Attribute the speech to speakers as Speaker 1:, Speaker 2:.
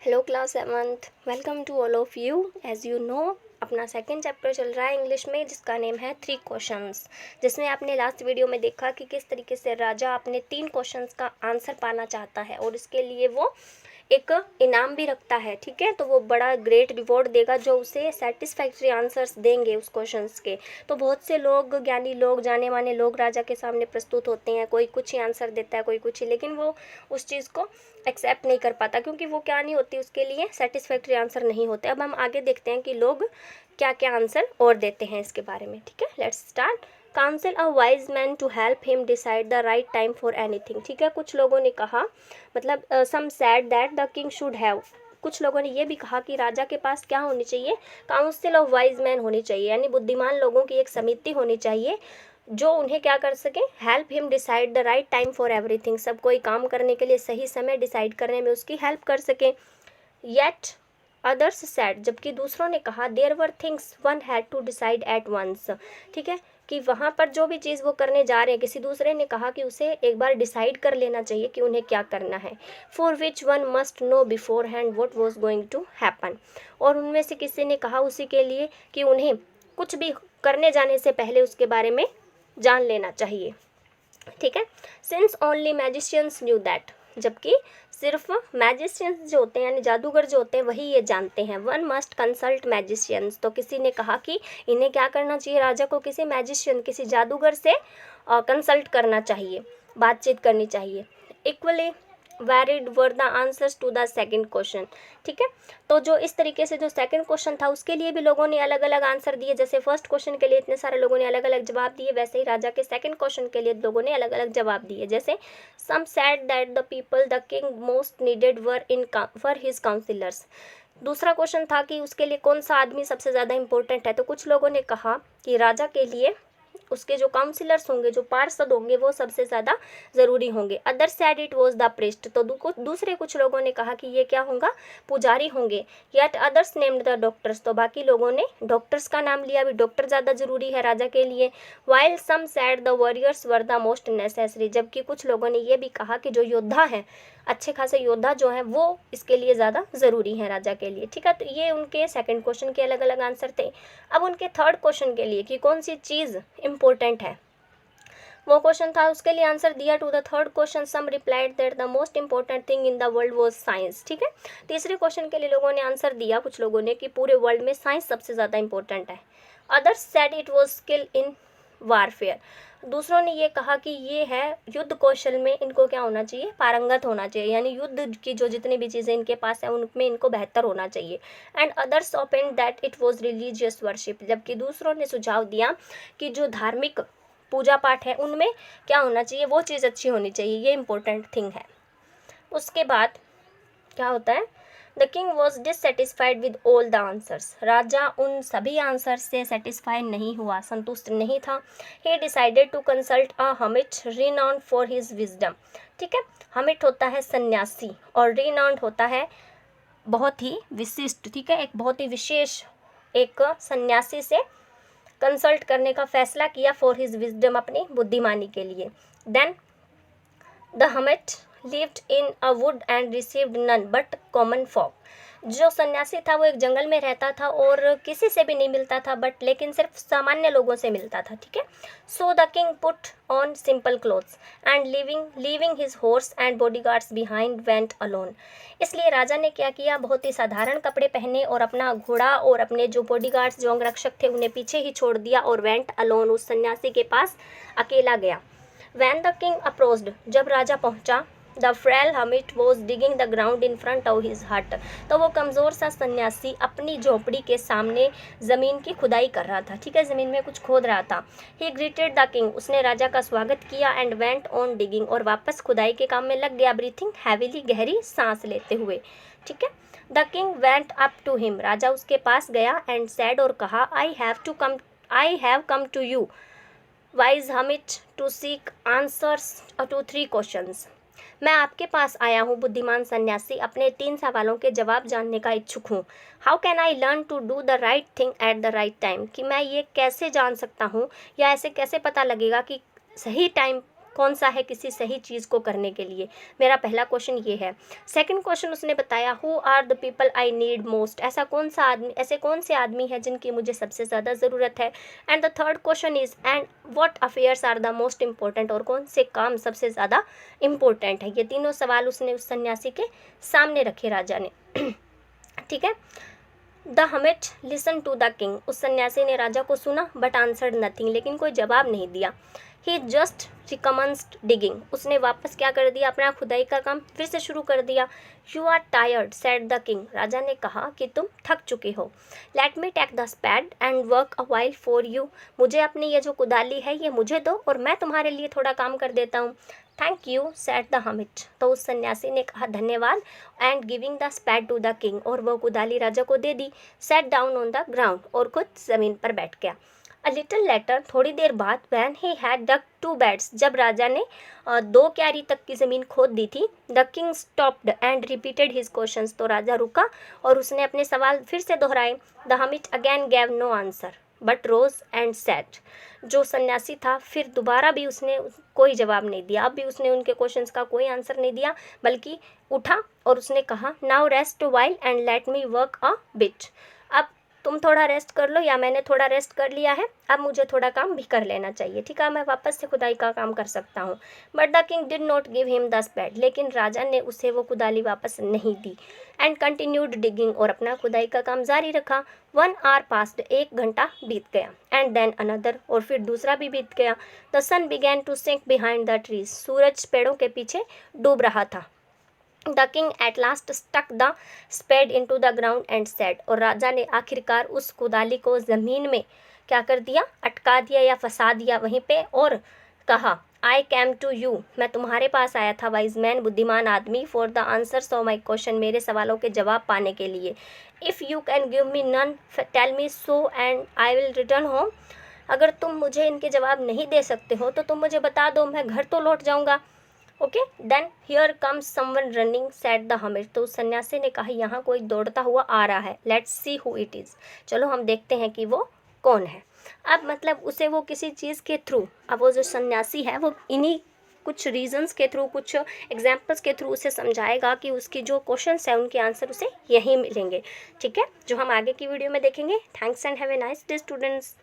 Speaker 1: Hello class 7th, welcome to all of you. As you know, अपना second chapter चल रहा है English में, जिसका नेम है 3 क्वेश्चंस। जिसमें आपने लास्ट वीडियो में देखा कि किस तरीके से राजा अपने 3 क्वेश्चंस का आंसर पाना चाहता है और इसके लिए वो एक इनाम भी रखता है। ठीक है, तो वो बड़ा ग्रेट रिवॉर्ड देगा जो उसे सेटिस्फैक्ट्री आंसर्स देंगे उस क्वेश्चंस के। तो बहुत से लोग, ज्ञानी लोग, जाने माने लोग राजा के सामने प्रस्तुत होते हैं। कोई कुछ ही आंसर देता है, कोई कुछ ही, लेकिन वो उस चीज़ को एक्सेप्ट नहीं कर पाता क्योंकि वो क्या नहीं होती, उसके लिए सेटिस्फैक्ट्री आंसर नहीं होते। अब हम आगे देखते हैं कि लोग क्या क्या आंसर और देते हैं इसके बारे में। ठीक है, let's start. Counsel a wise man to help him decide the right time for anything. ठीक है, कुछ लोगों ने कहा, मतलब some said that the king should have, कुछ लोगों ने ये भी कहा कि राजा के पास क्या होनी चाहिए, काउंसिल ऑफ वाइज मैन होनी चाहिए, यानी बुद्धिमान लोगों की एक समिति होनी चाहिए जो उन्हें क्या कर सके, help him decide the right time for everything, सब कोई काम करने के लिए सही समय डिसाइड करने में उसकी हेल्प कर सके। येट अदर्स सेड, जबकि दूसरों ने कहा, there were things one had to decide at once. ठीक है, कि वहाँ पर जो भी चीज़ वो करने जा रहे हैं, किसी दूसरे ने कहा कि उसे एक बार डिसाइड कर लेना चाहिए कि उन्हें क्या करना है। For which one must know beforehand what was going to happen, और उनमें से किसी ने कहा उसी के लिए कि उन्हें कुछ भी करने जाने से पहले उसके बारे में जान लेना चाहिए। ठीक है, since only magicians knew that, जबकि सिर्फ मैजिशियंस जो होते हैं यानी जादूगर जो होते हैं वही ये जानते हैं। वन मस्ट कंसल्ट मैजिशियंस, तो किसी ने कहा कि इन्हें क्या करना चाहिए, राजा को किसी मैजिशियन, किसी जादूगर से कंसल्ट करना चाहिए, बातचीत करनी चाहिए। Equally varied were the answers to the second question. ठीक है, तो जो इस तरीके से जो सेकंड क्वेश्चन था उसके लिए भी लोगों ने अलग अलग आंसर दिए। जैसे फर्स्ट क्वेश्चन के लिए इतने सारे लोगों ने अलग अलग जवाब दिए, वैसे ही राजा के सेकंड क्वेश्चन के लिए लोगों ने अलग अलग जवाब दिए। जैसे some said that the people the king most needed were his counsellors, दूसरा क्वेश्चन था कि उसके लिए कौन सा आदमी सबसे ज़्यादा इंपॉर्टेंट है, तो कुछ लोगों ने कहा कि राजा के लिए उसके जो काउंसिलर्स होंगे, जो पार्षद होंगे, वो सबसे ज़्यादा ज़रूरी होंगे। Other sad it was the priest, तो दूसरे कुछ लोगों ने कहा कि ये क्या होगा, पुजारी होंगे। Yet others named the doctors, तो बाकी लोगों ने डॉक्टर्स का नाम लिया, भी डॉक्टर ज़्यादा ज़रूरी है राजा के लिए। While some said the warriors were the most necessary, जबकि कुछ लोगों ने ये भी कहा कि जो योद्धा हैं, अच्छे खासे योद्धा जो हैं, वो इसके लिए ज़्यादा ज़रूरी हैं राजा के लिए। ठीक है, तो ये उनके सेकंड क्वेश्चन के अलग अलग आंसर थे। अब उनके थर्ड क्वेश्चन के लिए कि कौन सी चीज़ इम्पोर्टेंट है, वो क्वेश्चन था, उसके लिए आंसर दिया। To the third question some replied that the most important thing in the world was science. ठीक है, तीसरे क्वेश्चन के लिए लोगों ने आंसर दिया, कुछ लोगों ने, कि पूरे वर्ल्ड में साइंस सबसे ज़्यादा इंपॉर्टेंट है। Others said it was skill in warfare, दूसरों ने ये कहा कि ये है युद्ध कौशल में इनको क्या होना चाहिए, पारंगत होना चाहिए, यानी युद्ध की जो जितनी भी चीज़ें इनके पास है उनमें इनको बेहतर होना चाहिए। And others opened that it was religious worship, जबकि दूसरों ने सुझाव दिया कि जो धार्मिक पूजा पाठ है उनमें क्या होना चाहिए, वो चीज़ अच्छी होनी चाहिए, ये इंपॉर्टेंट थिंग है। उसके बाद क्या होता है, the king was dissatisfied with all the answers, राजा उन सभी आंसर से सेटिस्फाइड नहीं हुआ, संतुष्ट नहीं था। He decided to consult a hermit renowned for his wisdom. ठीक है, हमिट होता है सन्यासी और रिनाउंड होता है बहुत ही विशिष्ट। ठीक है, एक बहुत ही विशेष एक सन्यासी से कंसल्ट करने का फैसला किया, फॉर हिज विजडम, अपनी बुद्धिमानी के लिए। Then the hermit lived in a wood and received none but common folk, जो सन्यासी था वो एक जंगल में रहता था और किसी से भी नहीं मिलता था, बट लेकिन सिर्फ सामान्य लोगों से मिलता था। ठीक है, so the king put on simple clothes and leaving his horse and bodyguards behind went alone, इसलिए राजा ने क्या किया, बहुत ही साधारण कपड़े पहने और अपना घोड़ा और अपने जो बॉडीगार्ड्स, जो अंगरक्षक थे, उन्हें पीछे ही छोड़ दिया और वेंट अलोन, उस सन्यासी के पास अकेला गया। वैन द किंग अप्रोच्ड, जब राजा पहुंचा, the frail hermit was digging the ground in front of his hut, तो वो कमज़ोर सा सन्यासी अपनी झोपड़ी के सामने ज़मीन की खुदाई कर रहा था। ठीक है, ज़मीन में कुछ खोद रहा था। ही ग्रीटेड द किंग, उसने राजा का स्वागत किया। एंड वेंट ऑन डिगिंग, और वापस खुदाई के काम में लग गया। ब्रीथिंग हैविली, गहरी सांस लेते हुए। ठीक है, the king went up to him, राजा उसके पास गया। एंड सैड, और कहा, I have come to you wise hermit to seek answers to 3 questions, मैं आपके पास आया हूँ बुद्धिमान सन्यासी, अपने 3 सवालों के जवाब जानने का इच्छुक हूँ। How can I learn to do the right thing at the right time, कि मैं ये कैसे जान सकता हूँ या ऐसे कैसे पता लगेगा कि सही टाइम कौन सा है किसी सही चीज़ को करने के लिए। मेरा पहला क्वेश्चन ये है। सेकंड क्वेश्चन उसने बताया, who are the people I need most, ऐसे कौन से आदमी हैं जिनकी मुझे सबसे ज़्यादा ज़रूरत है। And the third question is, and what affairs are the most important, और कौन से काम सबसे ज़्यादा इम्पोर्टेंट है। ये तीनों सवाल उसने उस सन्यासी के सामने रखे राजा ने। ठीक है। The hermit listen to the king, उस सन्यासी ने राजा को सुना बट आंसर्ड नथिंग, लेकिन कोई जवाब नहीं दिया। ही जस्ट रिकमेंस्ड डिगिंग, उसने वापस क्या कर दिया, अपना खुदाई का काम फिर से शुरू कर दिया। You are tired said the king, राजा ने कहा कि तुम थक चुके हो। Let me take the spade and work a while for you, मुझे अपनी ये जो कुदाली है ये मुझे दो और मैं तुम्हारे लिए थोड़ा काम कर देता हूँ। Thank you said the hermit, तो उस सन्यासी ने कहा धन्यवाद। And giving the spade to the king, और वह कुदाली राजा को दे दी। Sat down on the ground, और खुद ज़मीन पर बैठ गया। अ लिटिल लेटर, थोड़ी देर बाद, when he had dug 2 beds, जब राजा ने 2 क्यारी तक की ज़मीन खोद दी थी। The king stopped and repeated his questions, तो राजा रुका और उसने अपने सवाल फिर से दोहराए। The hermit again gave no answer but rose and sat, जो सन्यासी था फिर दोबारा भी उसने कोई जवाब नहीं दिया। अब भी उसने उनके क्वेश्चंस का कोई आंसर नहीं दिया, बल्कि उठा और उसने कहा, now rest while and let me work a bit, अब तुम थोड़ा रेस्ट कर लो या मैंने थोड़ा रेस्ट कर लिया है, अब मुझे थोड़ा काम भी कर लेना चाहिए। ठीक है, मैं वापस से खुदाई का काम कर सकता हूँ। But the king did not give him the spade, लेकिन राजा ने उसे वो कुदाली वापस नहीं दी। एंड कंटिन्यूड डिगिंग, और अपना खुदाई का काम जारी रखा। 1 आवर पास्ड, 1 घंटा बीत गया। एंड देन अनदर, और फिर दूसरा भी बीत गया। The sun began to sink behind the trees, सूरज पेड़ों के पीछे डूब रहा था। The king at last stuck the spade into the ground and said, और राजा ने आखिरकार उस कुदाली को ज़मीन में क्या कर दिया, अटका दिया या फंसा दिया वहीं पे, और कहा, आई कैम टू यू, मैं तुम्हारे पास आया था वाइज मैन, बुद्धिमान आदमी, for the answers of my question, मेरे सवालों के जवाब पाने के लिए। If you can give me none tell me so and I will return home, अगर तुम मुझे इनके जवाब नहीं दे सकते हो तो तुम मुझे बता दो, मैं घर तो लौट जाऊँगा। Okay, then here comes someone running said the hermit, तो उस सन्यासी ने कहा यहाँ कोई दौड़ता हुआ आ रहा है। Let's see who it is, चलो हम देखते हैं कि वो कौन है। अब मतलब उसे वो किसी चीज़ के थ्रू, अब वो जो सन्यासी है वो इन्हीं कुछ रीजंस के थ्रू, कुछ एग्जाम्पल्स के थ्रू उसे समझाएगा कि उसकी जो क्वेश्चंस हैं उनके आंसर उसे यहीं मिलेंगे। ठीक है, जो हम आगे की वीडियो में देखेंगे। Thanks and have a nice day students.